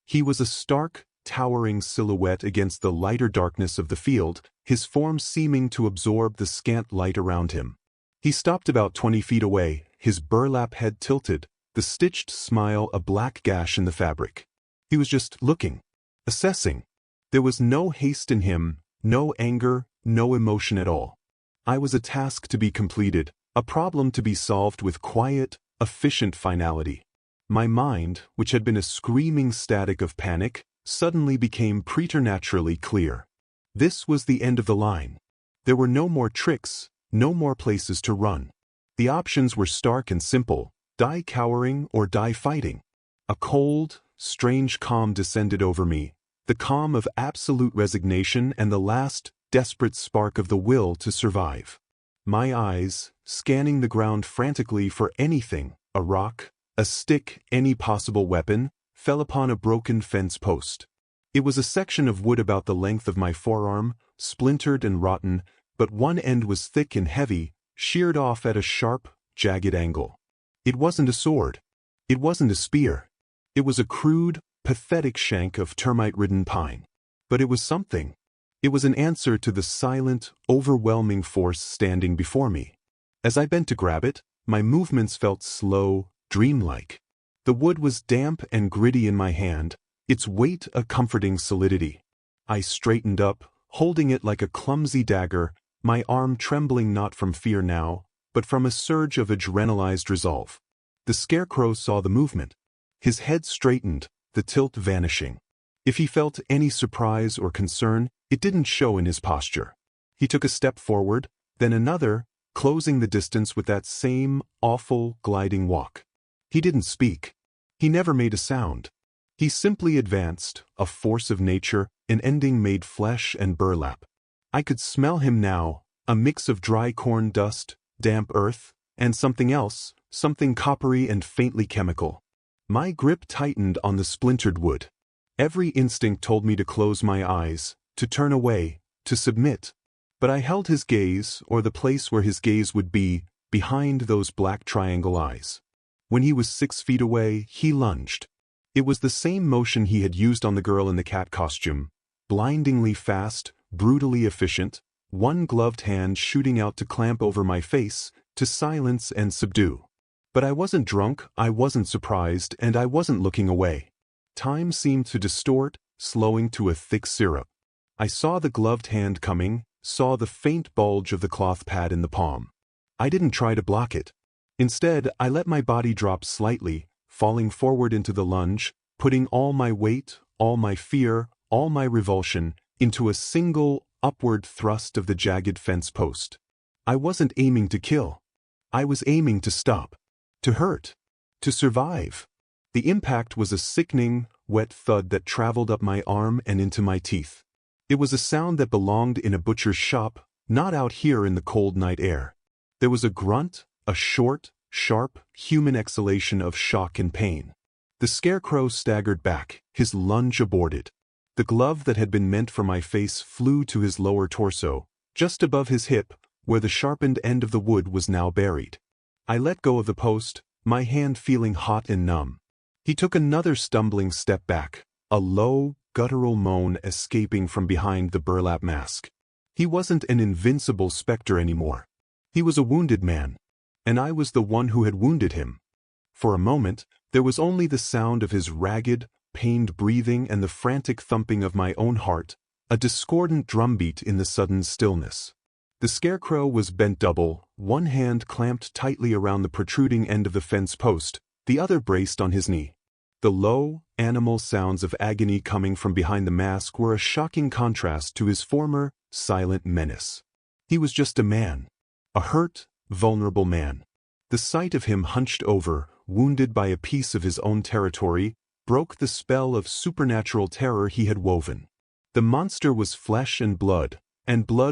He was a stark, towering silhouette against the lighter darkness of the field, his form seeming to absorb the scant light around him. He stopped about 20 feet away, his burlap head tilted, the stitched smile a black gash in the fabric. He was just looking, assessing. There was no haste in him, no anger, no emotion at all. I was a task to be completed, a problem to be solved with quiet, efficient finality. My mind, which had been a screaming static of panic, suddenly became preternaturally clear. This was the end of the line. There were no more tricks, no more places to run. The options were stark and simple: die cowering or die fighting. A cold, strange calm descended over me, the calm of absolute resignation and the last, desperate spark of the will to survive. My eyes, scanning the ground frantically for anything, a rock, a stick, any possible weapon, fell upon a broken fence post. It was a section of wood about the length of my forearm, splintered and rotten, but one end was thick and heavy, sheared off at a sharp, jagged angle. It wasn't a sword. It wasn't a spear. It was a crude, pathetic shank of termite-ridden pine. But it was something. It was an answer to the silent, overwhelming force standing before me. As I bent to grab it, my movements felt slow, dreamlike. The wood was damp and gritty in my hand, its weight a comforting solidity. I straightened up, holding it like a clumsy dagger, my arm trembling not from fear now, but from a surge of adrenalized resolve. The scarecrow saw the movement. His head straightened, the tilt vanishing. If he felt any surprise or concern, it didn't show in his posture. He took a step forward, then another, closing the distance with that same awful, gliding walk. He didn't speak. He never made a sound. He simply advanced, a force of nature, an ending made flesh and burlap. I could smell him now, a mix of dry corn dust, damp earth, and something else, something coppery and faintly chemical. My grip tightened on the splintered wood. Every instinct told me to close my eyes, to turn away, to submit. But I held his gaze, or the place where his gaze would be, behind those black triangle eyes. When he was 6 feet away, he lunged. It was the same motion he had used on the girl in the cat costume, blindingly fast, brutally efficient, one gloved hand shooting out to clamp over my face, to silence and subdue. But I wasn't drunk, I wasn't surprised, and I wasn't looking away. Time seemed to distort, slowing to a thick syrup. I saw the gloved hand coming, saw the faint bulge of the cloth pad in the palm. I didn't try to block it. Instead, I let my body drop slightly, falling forward into the lunge, putting all my weight, all my fear, all my revulsion, into a single, upward thrust of the jagged fence post. I wasn't aiming to kill. I was aiming to stop. To hurt. To survive. The impact was a sickening, wet thud that traveled up my arm and into my teeth. It was a sound that belonged in a butcher's shop, not out here in the cold night air. There was a grunt, a short, sharp, human exhalation of shock and pain. The scarecrow staggered back, his lunge aborted. The glove that had been meant for my face flew to his lower torso, just above his hip, where the sharpened end of the wood was now buried. I let go of the post, my hand feeling hot and numb. He took another stumbling step back, a low, guttural moan escaping from behind the burlap mask. He wasn't an invincible specter anymore. He was a wounded man, and I was the one who had wounded him. For a moment, there was only the sound of his ragged, pained breathing and the frantic thumping of my own heart, a discordant drumbeat in the sudden stillness. The scarecrow was bent double, one hand clamped tightly around the protruding end of the fence post, the other braced on his knee. The low, animal sounds of agony coming from behind the mask were a shocking contrast to his former, silent menace. He was just a man. A hurt, vulnerable man. The sight of him hunched over, wounded by a piece of his own territory, broke the spell of supernatural terror he had woven. The monster was flesh and blood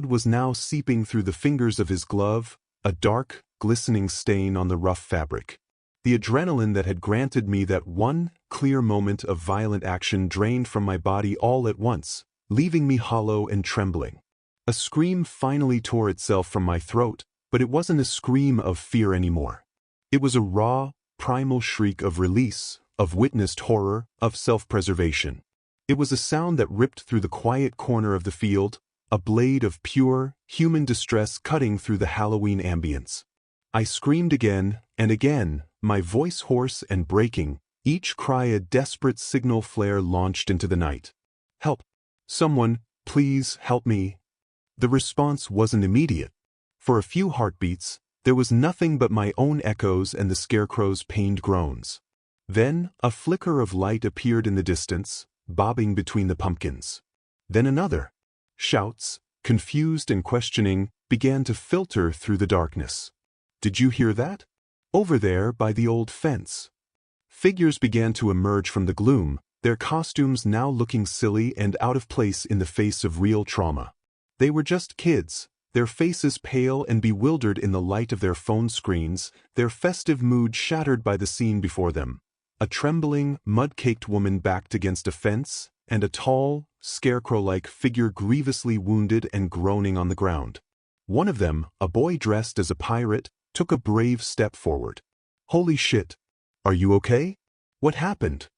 was now seeping through the fingers of his glove, a dark, glistening stain on the rough fabric. The adrenaline that had granted me that one clear moment of violent action drained from my body all at once, leaving me hollow and trembling. A scream finally tore itself from my throat, but it wasn't a scream of fear anymore. It was a raw, primal shriek of release, of witnessed horror, of self-preservation. It was a sound that ripped through the quiet corner of the field, a blade of pure, human distress cutting through the Halloween ambience. I screamed again and again, my voice hoarse and breaking, each cry a desperate signal flare launched into the night. Help! Someone, please help me! The response wasn't immediate. For a few heartbeats, there was nothing but my own echoes and the scarecrow's pained groans. Then, a flicker of light appeared in the distance, bobbing between the pumpkins. Then another. Shouts, confused and questioning, began to filter through the darkness. Did you hear that? Over there by the old fence. Figures began to emerge from the gloom, their costumes now looking silly and out of place in the face of real trauma. They were just kids, their faces pale and bewildered in the light of their phone screens, their festive mood shattered by the scene before them. A trembling, mud-caked woman backed against a fence, and a tall, scarecrow-like figure grievously wounded and groaning on the ground. One of them, a boy dressed as a pirate, took a brave step forward. "Holy shit! Are you okay? What happened?"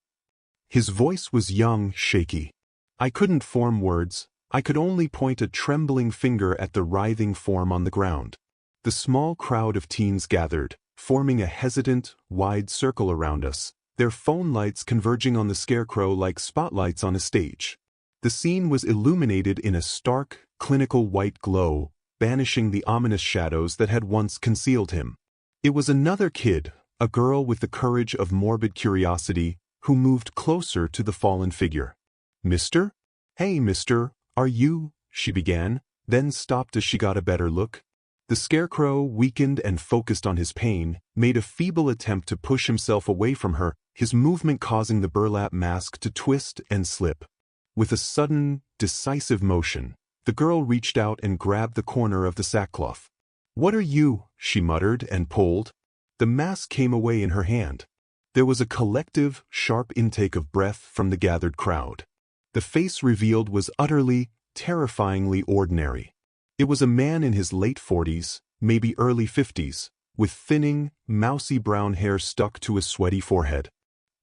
His voice was young, shaky. I couldn't form words. I could only point a trembling finger at the writhing form on the ground. The small crowd of teens gathered, forming a hesitant, wide circle around us, their phone lights converging on the scarecrow like spotlights on a stage. The scene was illuminated in a stark, clinical white glow, banishing the ominous shadows that had once concealed him. It was another kid, a girl with the courage of morbid curiosity, who moved closer to the fallen figure. "Mister? Hey, mister. Are you?" she began, then stopped as she got a better look. The scarecrow, weakened and focused on his pain, made a feeble attempt to push himself away from her, his movement causing the burlap mask to twist and slip. With a sudden, decisive motion, the girl reached out and grabbed the corner of the sackcloth. "What are you?" she muttered and pulled. The mask came away in her hand. There was a collective, sharp intake of breath from the gathered crowd. The face revealed was utterly, terrifyingly ordinary. It was a man in his late 40s, maybe early 50s, with thinning, mousy brown hair stuck to a sweaty forehead.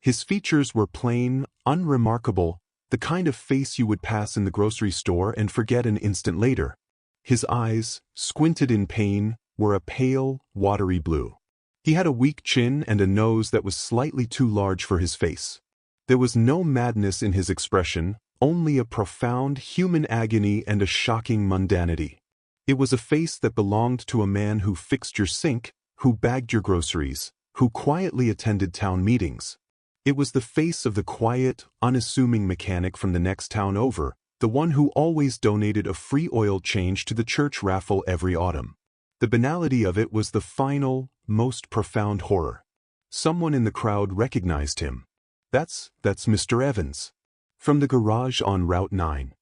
His features were plain, unremarkable, the kind of face you would pass in the grocery store and forget an instant later. His eyes, squinted in pain, were a pale, watery blue. He had a weak chin and a nose that was slightly too large for his face. There was no madness in his expression, only a profound human agony and a shocking mundanity. It was a face that belonged to a man who fixed your sink, who bagged your groceries, who quietly attended town meetings. It was the face of the quiet, unassuming mechanic from the next town over, the one who always donated a free oil change to the church raffle every autumn. The banality of it was the final, most profound horror. Someone in the crowd recognized him. That's Mr. Evans. From the garage on Route 9.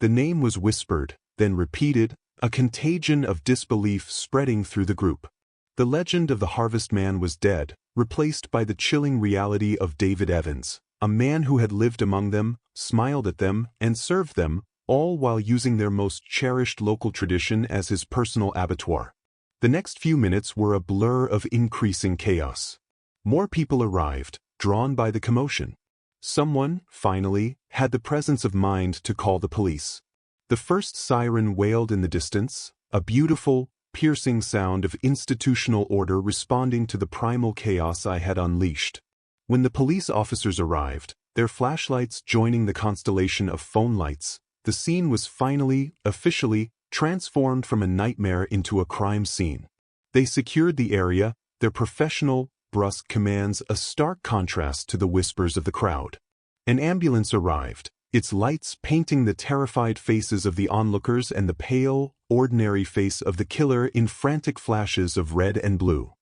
The name was whispered, then repeated, a contagion of disbelief spreading through the group. The legend of the Harvest Man was dead, replaced by the chilling reality of David Evans, a man who had lived among them, smiled at them, and served them, all while using their most cherished local tradition as his personal abattoir. The next few minutes were a blur of increasing chaos. More people arrived, drawn by the commotion. Someone, finally, had the presence of mind to call the police. The first siren wailed in the distance, a beautiful, piercing sound of institutional order responding to the primal chaos I had unleashed. When the police officers arrived, their flashlights joining the constellation of phone lights, the scene was finally, officially, transformed from a nightmare into a crime scene. They secured the area, their professional, brusque commands a stark contrast to the whispers of the crowd. An ambulance arrived, its lights painting the terrified faces of the onlookers and the pale, ordinary face of the killer in frantic flashes of red and blue.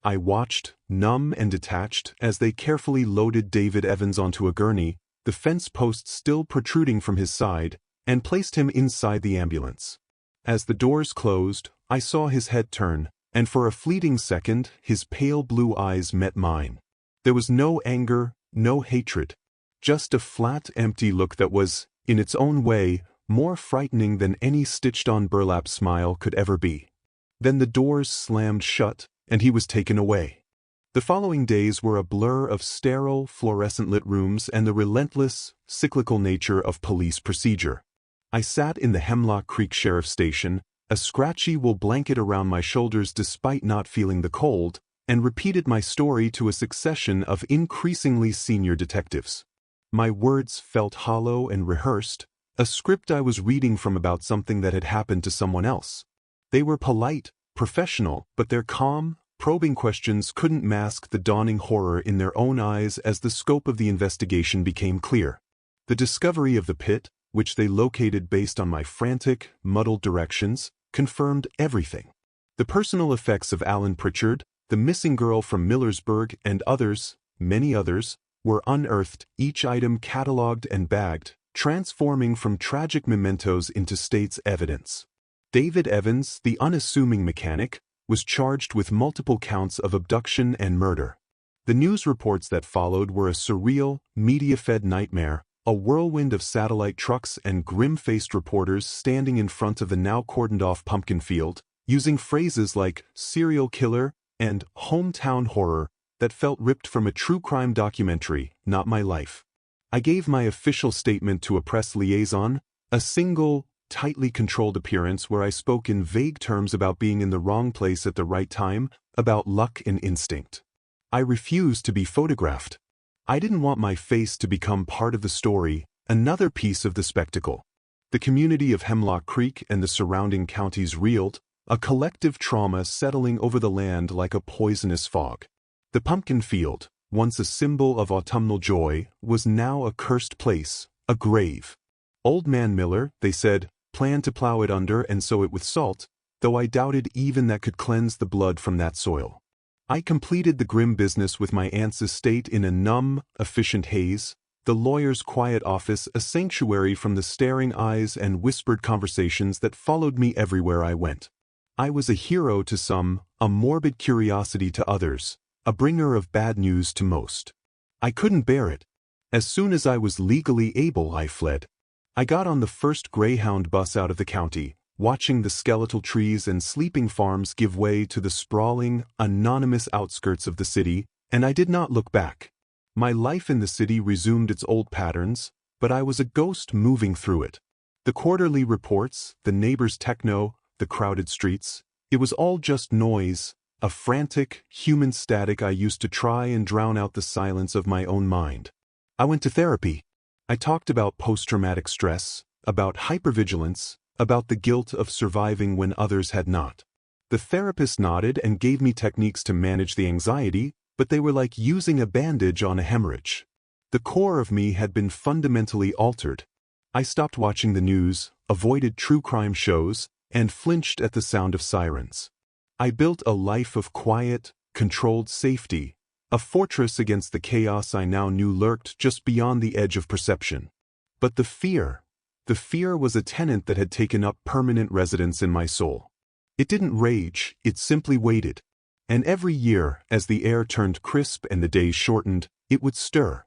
I watched, numb and detached, as they carefully loaded David Evans onto a gurney, the fence post still protruding from his side, and placed him inside the ambulance. As the doors closed, I saw his head turn, and for a fleeting second, his pale blue eyes met mine. There was no anger, no hatred, just a flat, empty look that was, in its own way, more frightening than any stitched-on burlap smile could ever be. Then the doors slammed shut, and he was taken away. The following days were a blur of sterile, fluorescent-lit rooms and the relentless, cyclical nature of police procedure. I sat in the Hemlock Creek Sheriff Station, a scratchy wool blanket around my shoulders despite not feeling the cold, and repeated my story to a succession of increasingly senior detectives. My words felt hollow and rehearsed, a script I was reading from about something that had happened to someone else. They were polite, professional, but their calm, probing questions couldn't mask the dawning horror in their own eyes as the scope of the investigation became clear. The discovery of the pit, which they located based on my frantic, muddled directions, confirmed everything. The personal effects of Alan Pritchard, the missing girl from Millersburg, and others, many others, were unearthed, each item catalogued and bagged, transforming from tragic mementos into state's evidence. David Evans, the unassuming mechanic, was charged with multiple counts of abduction and murder. The news reports that followed were a surreal, media-fed nightmare, a whirlwind of satellite trucks and grim-faced reporters standing in front of the now cordoned-off pumpkin field, using phrases like serial killer and hometown horror that felt ripped from a true crime documentary, not my life. I gave my official statement to a press liaison, a single, tightly controlled appearance where I spoke in vague terms about being in the wrong place at the right time, about luck and instinct. I refused to be photographed. I didn't want my face to become part of the story, another piece of the spectacle. The community of Hemlock Creek and the surrounding counties reeled, a collective trauma settling over the land like a poisonous fog. The pumpkin field, once a symbol of autumnal joy, was now a cursed place, a grave. Old Man Miller, they said, planned to plow it under and sow it with salt, though I doubted even that could cleanse the blood from that soil. I completed the grim business with my aunt's estate in a numb, efficient haze, the lawyer's quiet office a sanctuary from the staring eyes and whispered conversations that followed me everywhere I went. I was a hero to some, a morbid curiosity to others, a bringer of bad news to most. I couldn't bear it. As soon as I was legally able, I fled. I got on the first Greyhound bus out of the county, watching the skeletal trees and sleeping farms give way to the sprawling, anonymous outskirts of the city, and I did not look back. My life in the city resumed its old patterns, but I was a ghost moving through it. The quarterly reports, the neighbors' techno, the crowded streets, it was all just noise, a frantic, human static I used to try and drown out the silence of my own mind. I went to therapy. I talked about post-traumatic stress, about hypervigilance, about the guilt of surviving when others had not. The therapist nodded and gave me techniques to manage the anxiety, but they were like using a bandage on a hemorrhage. The core of me had been fundamentally altered. I stopped watching the news, avoided true crime shows, and flinched at the sound of sirens. I built a life of quiet, controlled safety, a fortress against the chaos I now knew lurked just beyond the edge of perception. But the fear was a tenant that had taken up permanent residence in my soul. It didn't rage, it simply waited. And every year, as the air turned crisp and the days shortened, it would stir.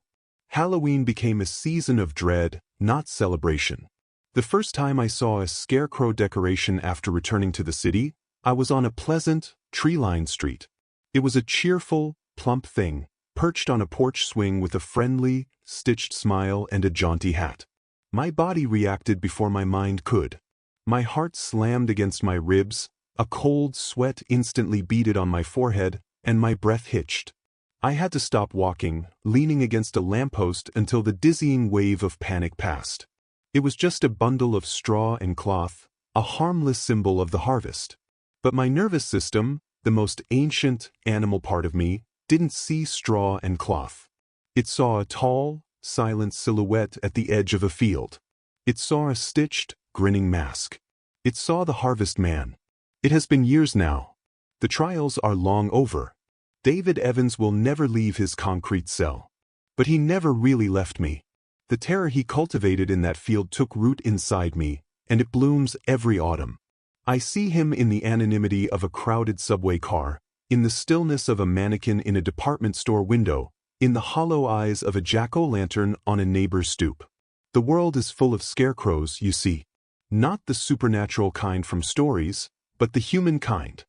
Halloween became a season of dread, not celebration. The first time I saw a scarecrow decoration after returning to the city, I was on a pleasant, tree-lined street. It was a cheerful, plump thing, perched on a porch swing with a friendly, stitched smile and a jaunty hat. My body reacted before my mind could. My heart slammed against my ribs, a cold sweat instantly beaded on my forehead, and my breath hitched. I had to stop walking, leaning against a lamppost until the dizzying wave of panic passed. It was just a bundle of straw and cloth, a harmless symbol of the harvest. But my nervous system, the most ancient, animal part of me, didn't see straw and cloth. It saw a tall, silent silhouette at the edge of a field. It saw a stitched, grinning mask. It saw the harvest man. It has been years now. The trials are long over. David Evans will never leave his concrete cell. But he never really left me. The terror he cultivated in that field took root inside me, and it blooms every autumn. I see him in the anonymity of a crowded subway car, in the stillness of a mannequin in a department store window, in the hollow eyes of a jack-o'-lantern on a neighbor's stoop. The world is full of scarecrows, you see. Not the supernatural kind from stories, but the human kind.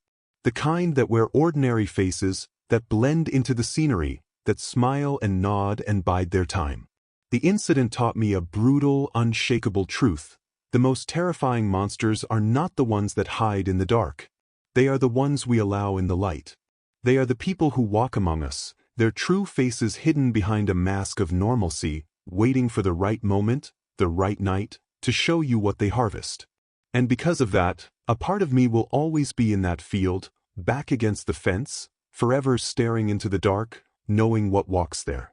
The kind that wear ordinary faces, that blend into the scenery, that smile and nod and bide their time. The incident taught me a brutal, unshakable truth. The most terrifying monsters are not the ones that hide in the dark. They are the ones we allow in the light. They are the people who walk among us, their true faces hidden behind a mask of normalcy, waiting for the right moment, the right night, to show you what they harvest. And because of that, a part of me will always be in that field, back against the fence, forever staring into the dark, knowing what walks there.